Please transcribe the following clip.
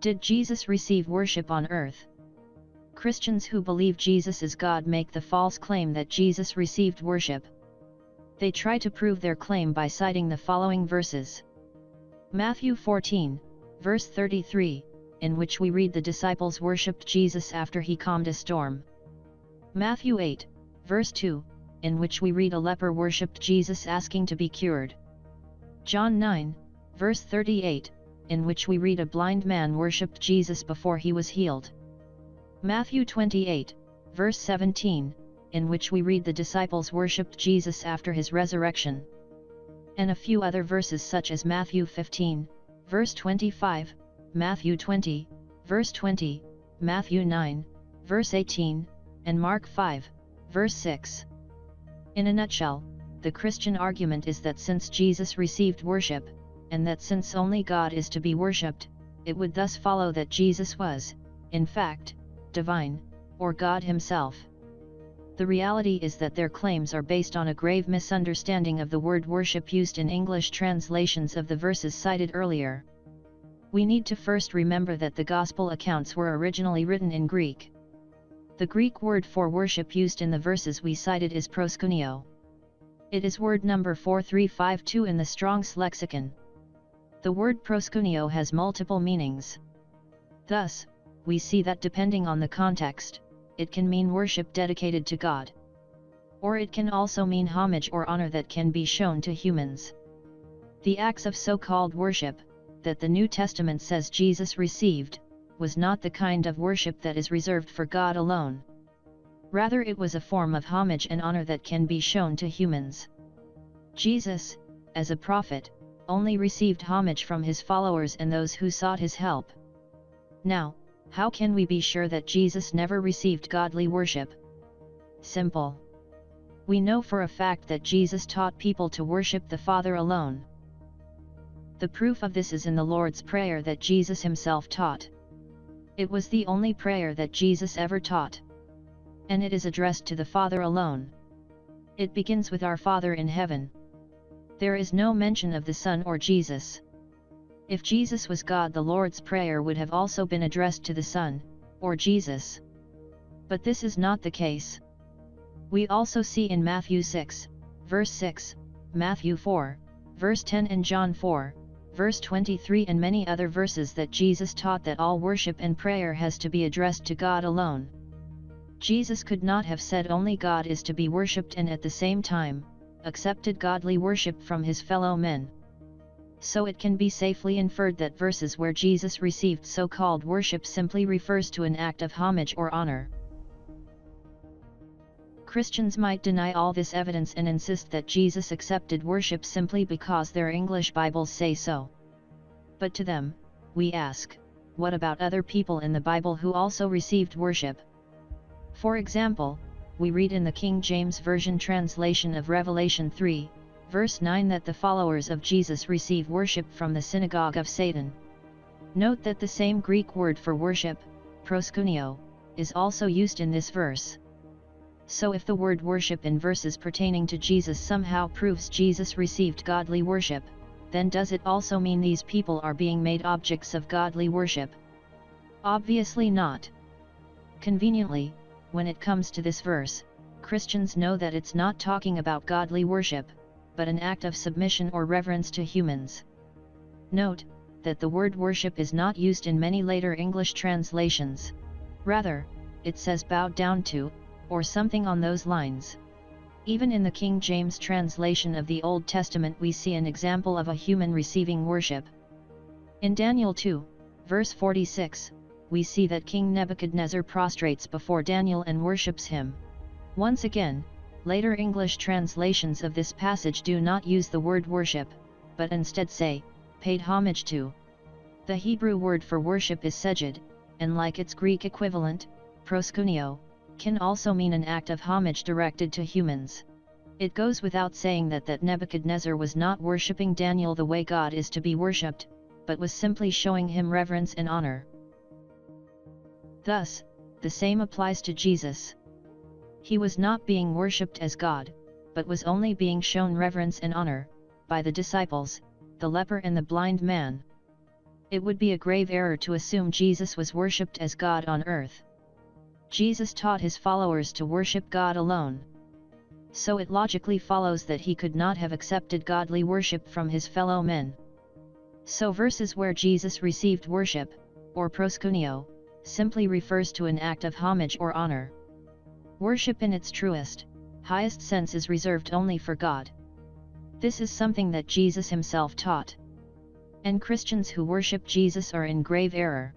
Did Jesus receive worship on earth? Christians who believe Jesus is God make the false claim that Jesus received worship. They try to prove their claim by citing the following verses. Matthew 14, verse 33, in which we read the disciples worshipped Jesus after he calmed a storm. Matthew 8, verse 2, in which we read a leper worshipped Jesus asking to be cured. John 9, verse 38, in which we read a blind man worshipped Jesus before he was healed. Matthew 28, verse 17, in which we read the disciples worshipped Jesus after his resurrection. And a few other verses such as Matthew 15, verse 25, Matthew 20, verse 20, Matthew 9, verse 18, and Mark 5, verse 6. In a nutshell, the Christian argument is that since Jesus received worship, and that since only God is to be worshipped, it would thus follow that Jesus was, in fact, divine, or God himself. The reality is that their claims are based on a grave misunderstanding of the word worship used in English translations of the verses cited earlier. We need to first remember that the Gospel accounts were originally written in Greek. The Greek word for worship used in the verses we cited is proskuneo. It is word number 4352 in the Strong's lexicon. The word proskuneo has multiple meanings. Thus, we see that depending on the context, it can mean worship dedicated to God. Or it can also mean homage or honor that can be shown to humans. The acts of so-called worship, that the New Testament says Jesus received, was not the kind of worship that is reserved for God alone. Rather, it was a form of homage and honor that can be shown to humans. Jesus, as a prophet, only received homage from his followers and those who sought his help. Now, how can we be sure that Jesus never received godly worship? Simple. We know for a fact that Jesus taught people to worship the Father alone. The proof of this is in the Lord's Prayer that Jesus himself taught. It was the only prayer that Jesus ever taught. And it is addressed to the Father alone. It begins with Our Father in heaven. There is no mention of the Son or Jesus. If Jesus was God, the Lord's Prayer would have also been addressed to the Son, or Jesus. But this is not the case. We also see in Matthew 6, verse 6, Matthew 4, verse 10 and John 4, verse 23 and many other verses that Jesus taught that all worship and prayer has to be addressed to God alone. Jesus could not have said only God is to be worshipped and at the same time, accepted godly worship from his fellow men. So it can be safely inferred that verses where Jesus received so-called worship simply refers to an act of homage or honor. Christians might deny all this evidence and insist that Jesus accepted worship simply because their English Bibles say so. But to them, we ask, what about other people in the Bible who also received worship? For example, we read in the King James Version translation of Revelation 3, verse 9 that the followers of Jesus receive worship from the synagogue of Satan. Note that the same Greek word for worship, proskuneo, is also used in this verse. So if the word worship in verses pertaining to Jesus somehow proves Jesus received godly worship, then does it also mean these people are being made objects of godly worship? Obviously not. Conveniently, when it comes to this verse, Christians know that it's not talking about godly worship, but an act of submission or reverence to humans. Note that the word worship is not used in many later English translations. Rather, it says bowed down to, or something on those lines. Even in the King James translation of the Old Testament we see an example of a human receiving worship. In Daniel 2, verse 46, we see that King Nebuchadnezzar prostrates before Daniel and worships him. Once again, later English translations of this passage do not use the word worship, but instead say, paid homage to. The Hebrew word for worship is sejed, and like its Greek equivalent, proskuneo, can also mean an act of homage directed to humans. It goes without saying that Nebuchadnezzar was not worshipping Daniel the way God is to be worshipped, but was simply showing him reverence and honor. Thus, the same applies to Jesus. He was not being worshipped as God, but was only being shown reverence and honor, by the disciples, the leper and the blind man. it would be a grave error to assume Jesus was worshipped as God on earth. Jesus taught his followers to worship God alone. So it logically follows that he could not have accepted godly worship from his fellow men. So verses where Jesus received worship, or proskuneo, simply refers to an act of homage or honor. Worship in its truest, highest sense is reserved only for God. This is something that Jesus himself taught. And Christians who worship Jesus are in grave error.